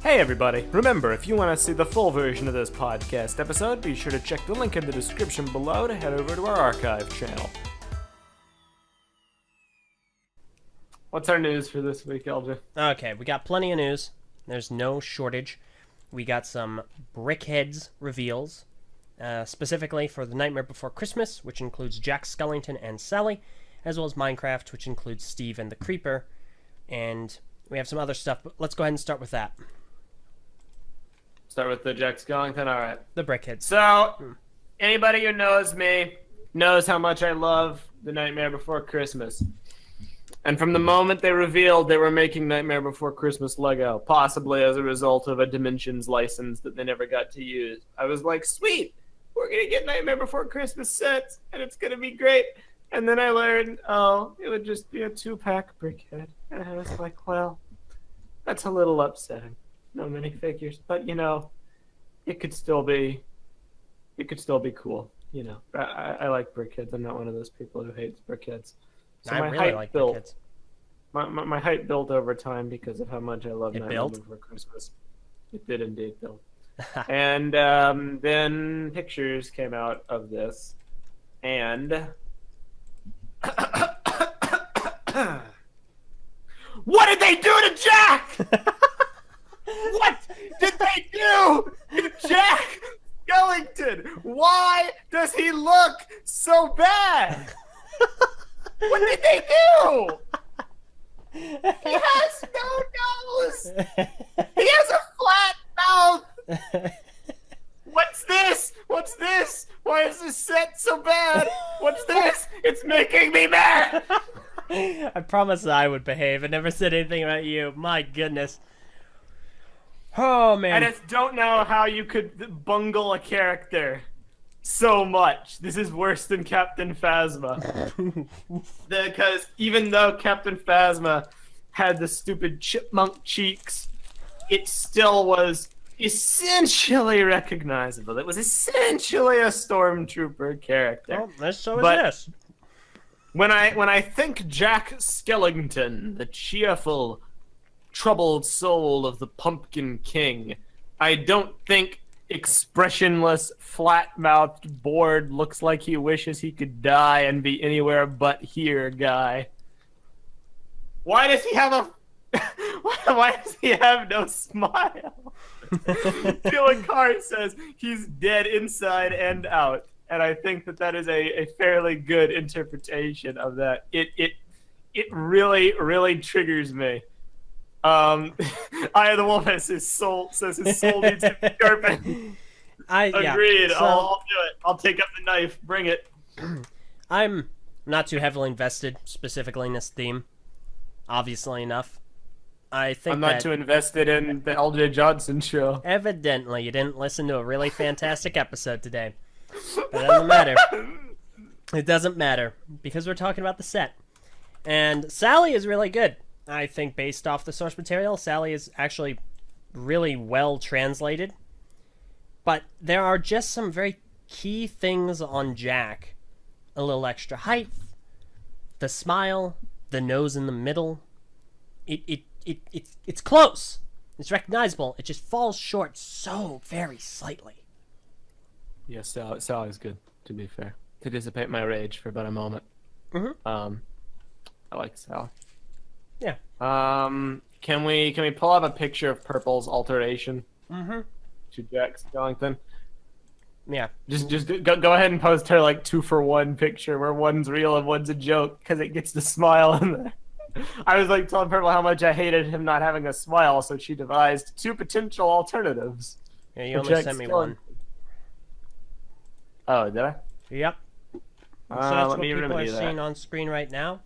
Hey everybody, remember, if you want to see the full version of this podcast episode, be sure to check the link in the description below to head over to our archive channel. What's our news for this week, Eljay? Okay, we got plenty of news. There's no shortage. We got some BrickHeadz reveals, specifically for The Nightmare Before Christmas, which includes Jack Skellington and Sally, as well as Minecraft, which includes Steve and the Creeper. And we have some other stuff, but let's go ahead and start with that. Start with the Jack Skellington, alright. The BrickHeadz. So, anybody who knows me knows how much I love The Nightmare Before Christmas. And from the moment they revealed they were making Nightmare Before Christmas Lego, possibly as a result of a Dimensions license that they never got to use, I was like, sweet, we're going to get Nightmare Before Christmas sets, and it's going to be great. And then I learned, it would just be a 2-pack BrickHead. And I was like, well, that's a little upsetting. No minifigures, but it could still be cool. I like BrickHeadz. I'm not one of those people who hates BrickHeadz. So I really like BrickHeadz. My hype built over time because of how much I love Nightmare Before Christmas. It did indeed build. And then pictures came out of this, and what did they do to Jack? What did they do to Jack Skellington? Why does he look so bad? What did they do? He has no nose. He has a flat mouth. What's this? What's this? Why is this set so bad? What's this? It's making me mad. I promised I would behave. I never said anything about you. My goodness. Oh, man. I just don't know how you could bungle a character so much. This is worse than Captain Phasma. Because even though Captain Phasma had the stupid chipmunk cheeks, it still was essentially recognizable. It was essentially a Stormtrooper character. Oh, so is this. When I think Jack Skellington, the cheerful, troubled soul of the Pumpkin King, I don't think expressionless, flat-mouthed, bored, looks like he wishes he could die and be anywhere but here guy. Why does he have why does he have no smile? Dylan Carr says he's dead inside and out, and I think that is a fairly good interpretation of that. It really, really triggers me. Eye of the Wolf says his soul needs to be sharpened. Agreed. Yeah. I'll do it. I'll take up the knife. Bring it. I'm not too heavily invested specifically in this theme. Obviously enough. I think I'm not too invested in the Eljay Johnson show. Evidently, you didn't listen to a really fantastic episode today. But it doesn't matter. It doesn't matter because we're talking about the set. And Sally is really good. I think based off the source material, Sally is actually really well translated. But there are just some very key things on Jack. A little extra height, the smile, the nose in the middle. It's close. It's recognizable. It just falls short so very slightly. Yes, Sally's good, to be fair. To dissipate my rage for about a moment. Mm-hmm. I like Sally. Yeah. Can we pull up a picture of Purple's alteration Mm-hmm. to Jack Skellington? Yeah. Just go ahead and post her 2-for-1 picture where one's real and one's a joke because it gets the smile in there. I was telling Purple how much I hated him not having a smile, so she devised 2 potential alternatives. Yeah, you only sent me one. Oh, did I? Yep. So that's what me people are remedy that. seeing on screen right now.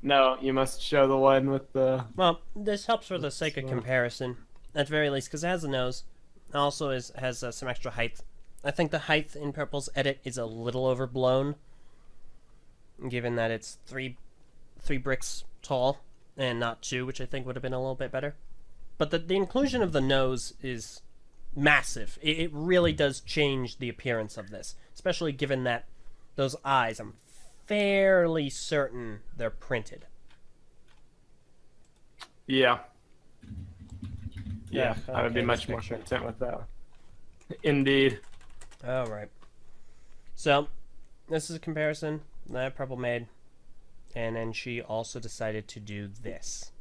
No, you must show the one with the... Well, this helps for the sake of comparison, at the very least, because it has a nose. It also has some extra height. I think the height in Purple's edit is a little overblown, given that it's three bricks tall and not 2, which I think would have been a little bit better. But the inclusion of the nose is massive. It really does change the appearance of this, especially given that those eyes, I'm fairly certain they're printed. Yeah. Yeah, I would be okay, much this more picture. content with that. Indeed. All right. So, this is a comparison that Purple made, and then she also decided to do this.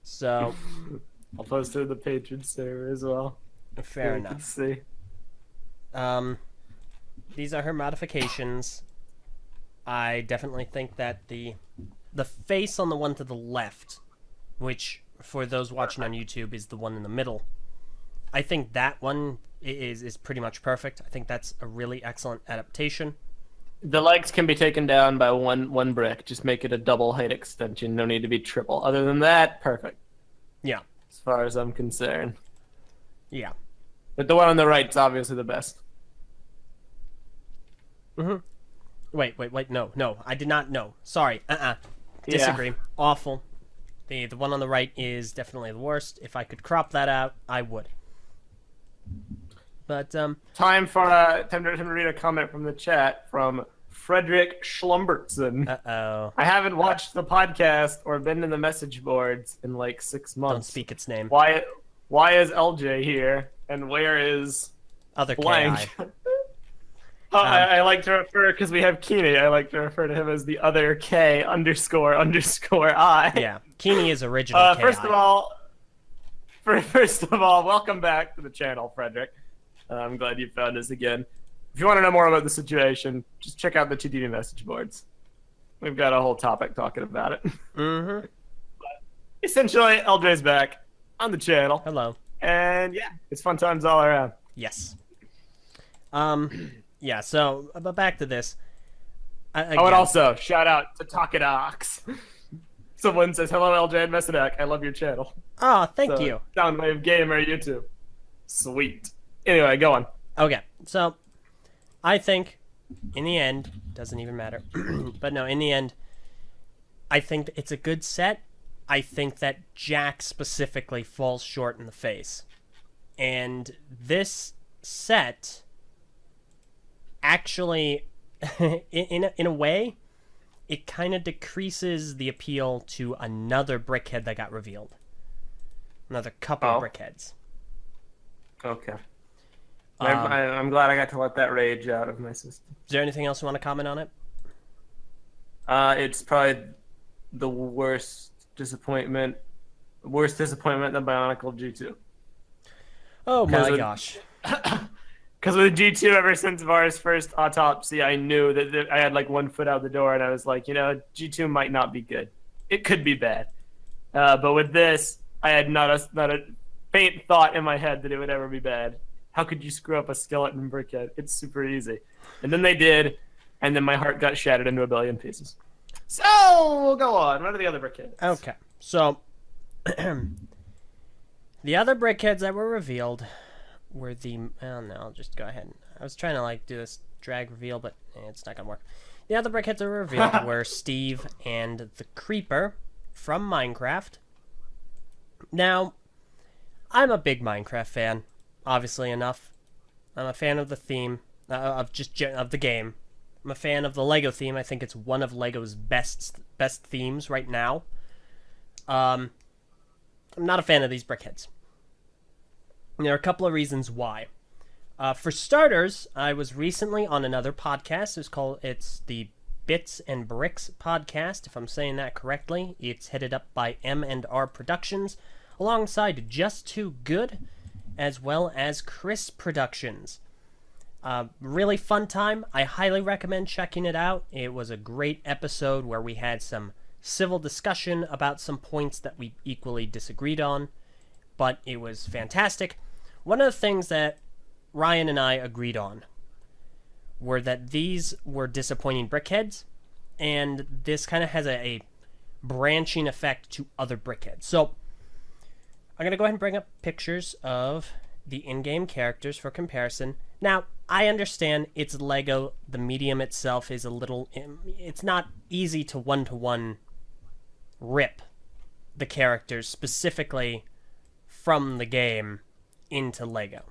So, I'll post it in the Patreon server as well. fair You can enough. see. These are her modifications. I definitely think that the face on the one to the left, which for those watching on YouTube is the one in the middle, I think that one is pretty much perfect. I think that's a really excellent adaptation. The legs can be taken down by one brick. Just make it a double height extension. No need to be triple. Other than that, perfect. Yeah, As far as I'm concerned. yeah. But the one on the right is obviously the best. Wait, no, I did not know. Sorry, disagree. Awful. The one on the right is definitely the worst. If I could crop that out, I would. But Time to read a comment from the chat from Frederick Schlumbertson. uh-oh. I haven't watched the podcast or been in the message boards in like 6 months. Don't speak its name. Why is Eljay here? And where is Other blank? KI. I like to refer, because we have Keeney, I like to refer to him as the other K _ I. Yeah, Keeney is original KI. First of all, welcome back to the channel, Frederick. I'm glad you found us again. If you want to know more about the situation, just check out the TTV message boards. We've got a whole topic talking about it. Mm-hmm. Essentially, Eljay's back on the channel. Hello. And yeah, it's fun times all around. Yes. Yeah, so, but back to this. Oh, and also, shout out to Takadox. Someone says, hello, Eljay and Mesodak. I love your channel. Oh, thank So, you. Soundwave Gamer YouTube. Sweet. Anyway, go on. Okay, so I think in the end, doesn't even matter, but no, in the end, I think it's a good set. I think that Jack specifically falls short in the face. And this set actually, in a way, it kind of decreases the appeal to another BrickHead that got revealed. Another couple of BrickHeads. Okay. I'm glad I got to let that rage out of my system. Is there anything else you want to comment on it? It's probably the worst disappointment than BIONICLE G2. Oh my 'Cause gosh. Because with G2, ever since Var's first autopsy, I knew that I had like 1 foot out the door, and I was like, G2 might not be good. It could be bad. But with this, I had not a faint thought in my head that it would ever be bad. How could you screw up a skeleton BrickHead? It's super easy. And then they did, and then my heart got shattered into a billion pieces. So, we'll go on. What are the other BrickHeads? Okay, so the other BrickHeads that were revealed were I'll just go ahead. I was trying to do this drag reveal, but it's not gonna work. The other BrickHeads that were revealed were Steve and the Creeper from Minecraft. Now, I'm a big Minecraft fan, obviously enough. I'm a fan of the theme, of the game. I'm a fan of the Lego theme. I think it's one of Lego's best themes right now. I'm not a fan of these BrickHeads. And there are a couple of reasons why. For starters, I was recently on another podcast. It's the Bits and Bricks podcast, if I'm saying that correctly. It's headed up by M&R Productions, alongside Just Too Good, as well as Chris Productions. Really fun time. I highly recommend checking it out. It was a great episode where we had some civil discussion about some points that we equally disagreed on, but it was fantastic. One of the things that Ryan and I agreed on were that these were disappointing BrickHeads, and this kind of has a branching effect to other BrickHeads. So I'm going to go ahead and bring up pictures of the in-game characters for comparison. Now, I understand it's Lego. The medium itself is it's not easy to one-to-one rip the characters specifically from the game into Lego.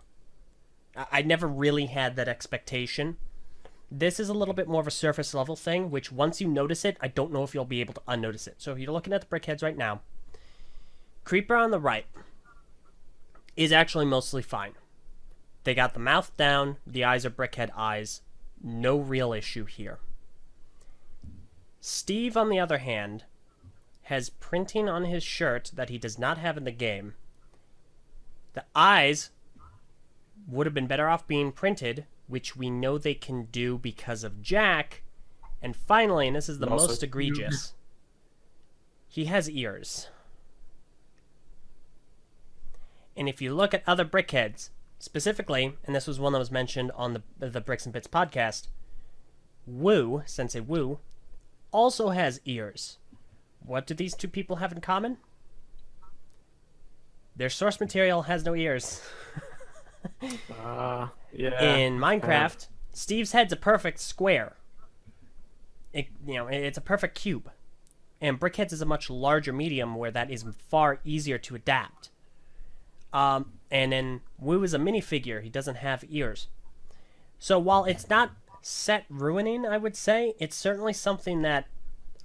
I never really had that expectation. This is a little bit more of a surface level thing, which once you notice it, I don't know if you'll be able to unnotice it. So if you're looking at the BrickHeads right now, Creeper on the right is actually mostly fine. They got the mouth down, the eyes are BrickHead eyes. No real issue here. Steve, on the other hand, has printing on his shirt that he does not have in the game. The eyes would have been better off being printed, which we know they can do because of Jack. And finally, and this is the most egregious, he has ears. And if you look at other BrickHeads, specifically, and this was one that was mentioned on the Bricks and Bits podcast, Sensei Wu, also has ears. What do these two people have in common? Their source material has no ears. Yeah. In Minecraft, Steve's head's a perfect square. It's a perfect cube. And BrickHeadz is a much larger medium where that is far easier to adapt. And then Wu is a minifigure. He doesn't have ears. So while it's not set ruining, I would say, it's certainly something that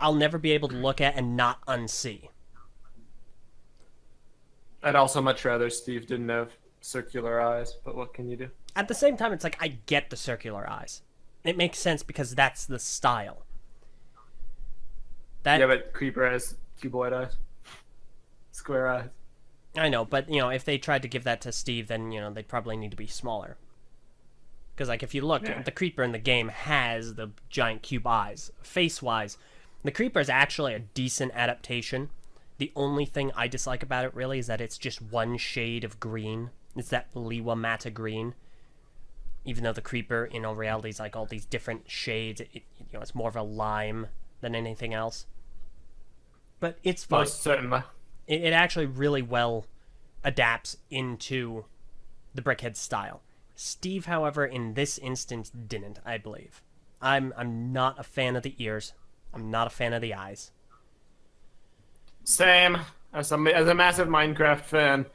I'll never be able to look at and not unsee. I'd also much rather Steve didn't have circular eyes, but what can you do? At the same time, it's like, I get the circular eyes. It makes sense because that's the style. Yeah, but Creeper has cuboid eyes. Square eyes. I know, but, if they tried to give that to Steve, then, they'd probably need to be smaller. Because, if you look, the Creeper in the game has the giant cube eyes. Face-wise, the Creeper is actually a decent adaptation. The only thing I dislike about it, really, is that it's just one shade of green. It's that Liwa Mata green. Even though the Creeper, in all reality, is all these different shades. It's more of a lime than anything else. But it's fine. Most certainly. It actually really well adapts into the BrickHeadz style. Steve, however, in this instance, didn't, I believe. I'm not a fan of the ears. I'm not a fan of the eyes. Same. As a massive Minecraft fan,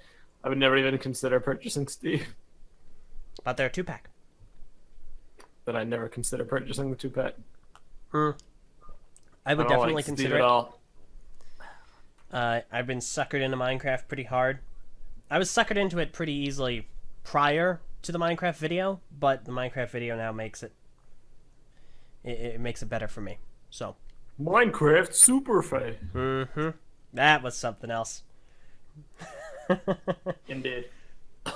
I would never even consider purchasing Steve. But they're a 2-pack. But I'd never consider purchasing the 2-pack. I would definitely consider Steve it. at all. I've been suckered into Minecraft pretty hard. I was suckered into it pretty easily prior to the Minecraft video, but the Minecraft video now makes it makes it better for me. So Minecraft Super Face. That was something else. Indeed.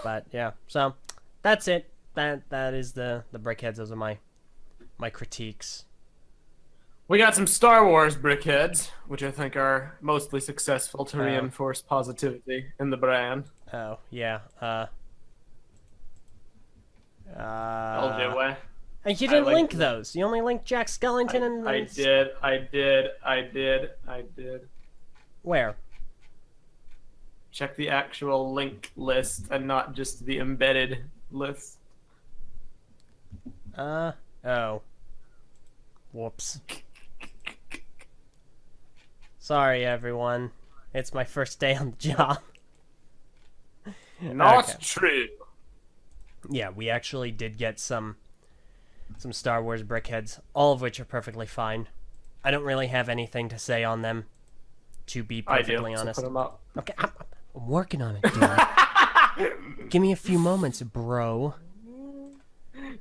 But yeah, so that's it. That is the BrickHeadz. Those are my critiques. We got some Star Wars BrickHeadz, which I think are mostly successful to reinforce positivity in the brand. Oh yeah. Eljay. And you didn't link those. You only linked Jack Skellington and. I did. Where? Check the actual link list and not just the embedded list. Oh. Whoops. Sorry, everyone. It's my first day on the job. Not true. Yeah, we actually did get some Star Wars BrickHeadz, all of which are perfectly fine. I don't really have anything to say on them, to be perfectly honest. So put them up. Okay, I'm working on it, dude. Give me a few moments, bro.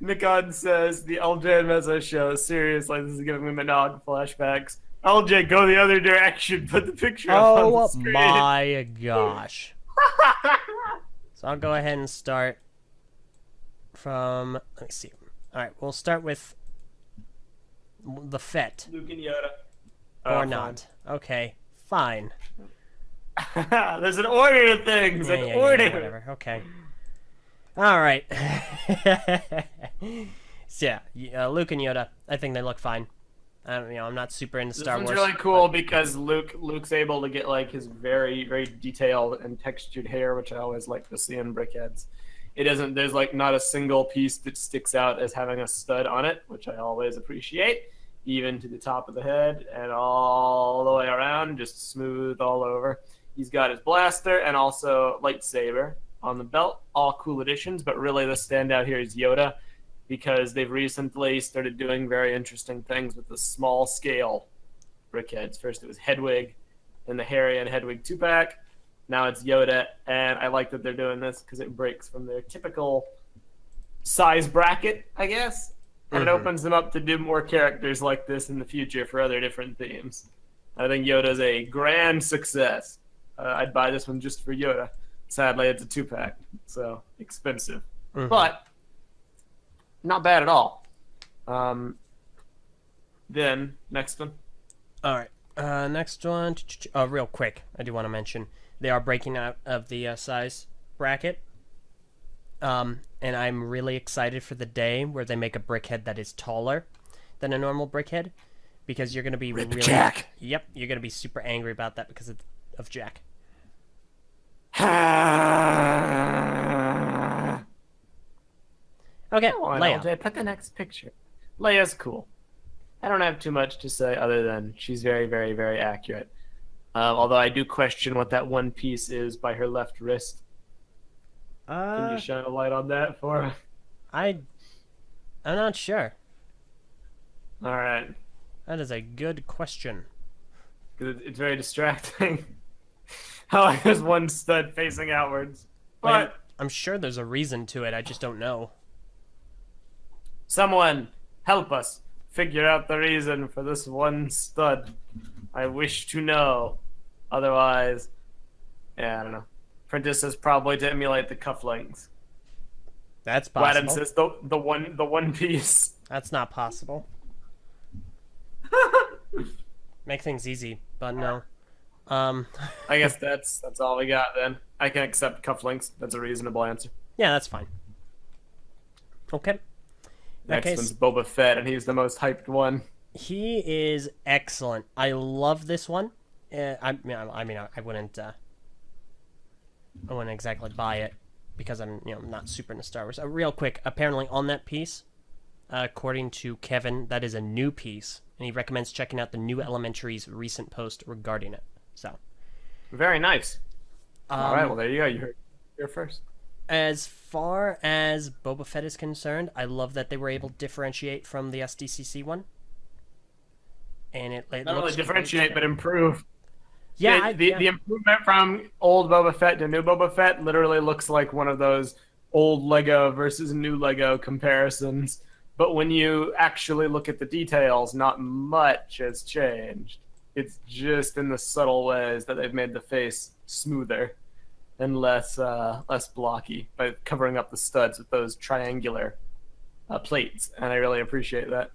Nikon says, the Eljay and Meso show, seriously, this is giving me Minogue flashbacks. Eljay, go the other direction, put the picture up on the screen. Oh my gosh. So I'll go ahead and start from, let me see. Alright, we'll start with the Fett. Luke and Yoda. Or not. Okay, fine. There's an order to things. Yeah, whatever. Okay. All right. So yeah, Luke and Yoda. I think they look fine. I'm not super into Star Wars. This one's really cool because Luke's able to get his very, very detailed and textured hair, which I always like to see in BrickHeadz. It isn't. There's not a single piece that sticks out as having a stud on it, which I always appreciate. Even to the top of the head and all the way around, just smooth all over. He's got his blaster and also lightsaber on the belt, all cool additions, but really the standout here is Yoda because they've recently started doing very interesting things with the small scale BrickHeadz. First it was Hedwig and the Harry and Hedwig 2-pack. Now it's Yoda, and I like that they're doing this because it breaks from their typical size bracket, I guess, and it opens them up to do more characters like this in the future for other different themes. I think Yoda's a grand success. I'd buy this one just for Yoda. Sadly, it's a 2-pack, so expensive. But not bad at all. Then, next one. All right. Next one. Real quick, I do want to mention they are breaking out of the size bracket. And I'm really excited for the day where they make a BrickHead that is taller than a normal BrickHead, because you're going to be really... Jack. Yep, you're going to be super angry about that because of Jack. Okay, Come on, Leia. Eljay, put the next picture. Leia's cool. I don't have too much to say other than she's very, very, very accurate. Although I do question what that one piece is by her left wrist. Can you shine a light on that for her? I'm not sure. All right. That is a good question. Because it's very distracting. How there's one stud facing outwards. But I'm sure there's a reason to it. I just don't know. someone help us figure out the reason for this one stud. I wish to know. Otherwise, yeah, I don't know. Prentice says probably to emulate the cufflinks. That's possible. Wadden says the one piece. That's not possible. Make things easy, but no. I guess that's all we got then. I can accept cufflinks. That's a reasonable answer. Yeah, that's fine. Okay. Next one's Boba Fett, and he's the most hyped one. He is excellent. I love this one. I wouldn't exactly buy it because I'm not super into Star Wars. Real quick, apparently on that piece, according to Kevin, that is a new piece, and he recommends checking out the New Elementary's recent post regarding it. So, very nice. All right, well there you go. You heard here first. As far as Boba Fett is concerned, I love that they were able to differentiate from the SDCC one. And it not really differentiate, but improve. Yeah, the improvement from old Boba Fett to new Boba Fett literally looks like one of those old Lego versus new Lego comparisons. But when you actually look at the details, not much has changed. It's just in the subtle ways that they've made the face smoother and less blocky by covering up the studs with those triangular plates, and I really appreciate that.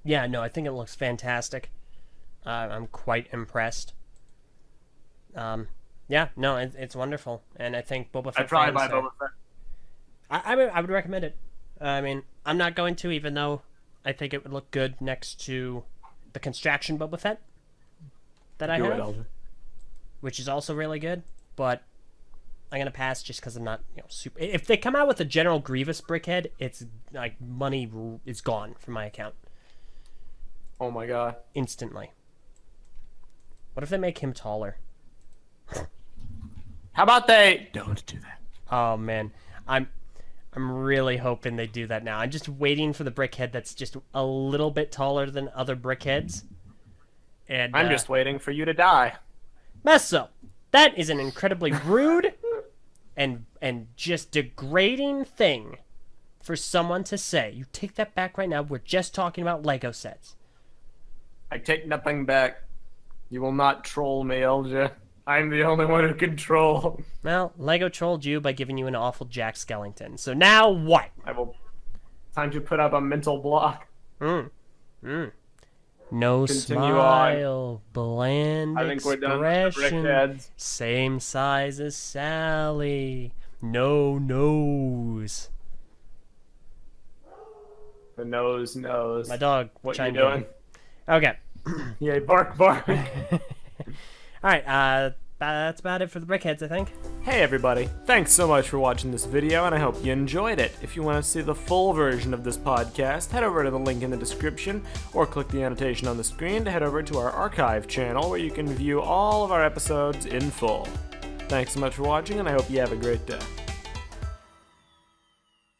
Yeah, no, I think it looks fantastic. I'm quite impressed. Yeah, no, it's wonderful, and I think Boba Fett. I'd probably buy Boba Fett. I would recommend it. I mean, I'm not going to, even though I think it would look good next to the Construction Boba Fett that I have, which is also really good. But I'm gonna pass just because I'm not, super. If they come out with a General Grievous BrickHead, it's like money is gone from my account. Oh my god! Instantly. What if they make him taller? How about they don't do that? Oh man, I'm really hoping they do that now. I'm just waiting for the BrickHead that's just a little bit taller than other BrickHeads. And I'm just waiting for you to die. Meso, that is an incredibly rude and just degrading thing for someone to say. You take that back right now. We're just talking about Lego sets. I take nothing back. You will not troll me, Eljay. I'm the only one who can troll. Well, Lego trolled you by giving you an awful Jack Skellington. So now what? I will. Time to put up a mental block. No Continue smile, bland I think we're done with the expression, BrickHeadz. same size as Sally, no nose. The nose knows. My dog What you chimed doing? in. Okay. Yay, bark, bark. Alright, that's about it for the BrickHeadz, I think. Hey everybody, thanks so much for watching this video, and I hope you enjoyed it. If you want to see the full version of this podcast, head over to the link in the description, or click the annotation on the screen to head over to our archive channel, where you can view all of our episodes in full. Thanks so much for watching, and I hope you have a great day.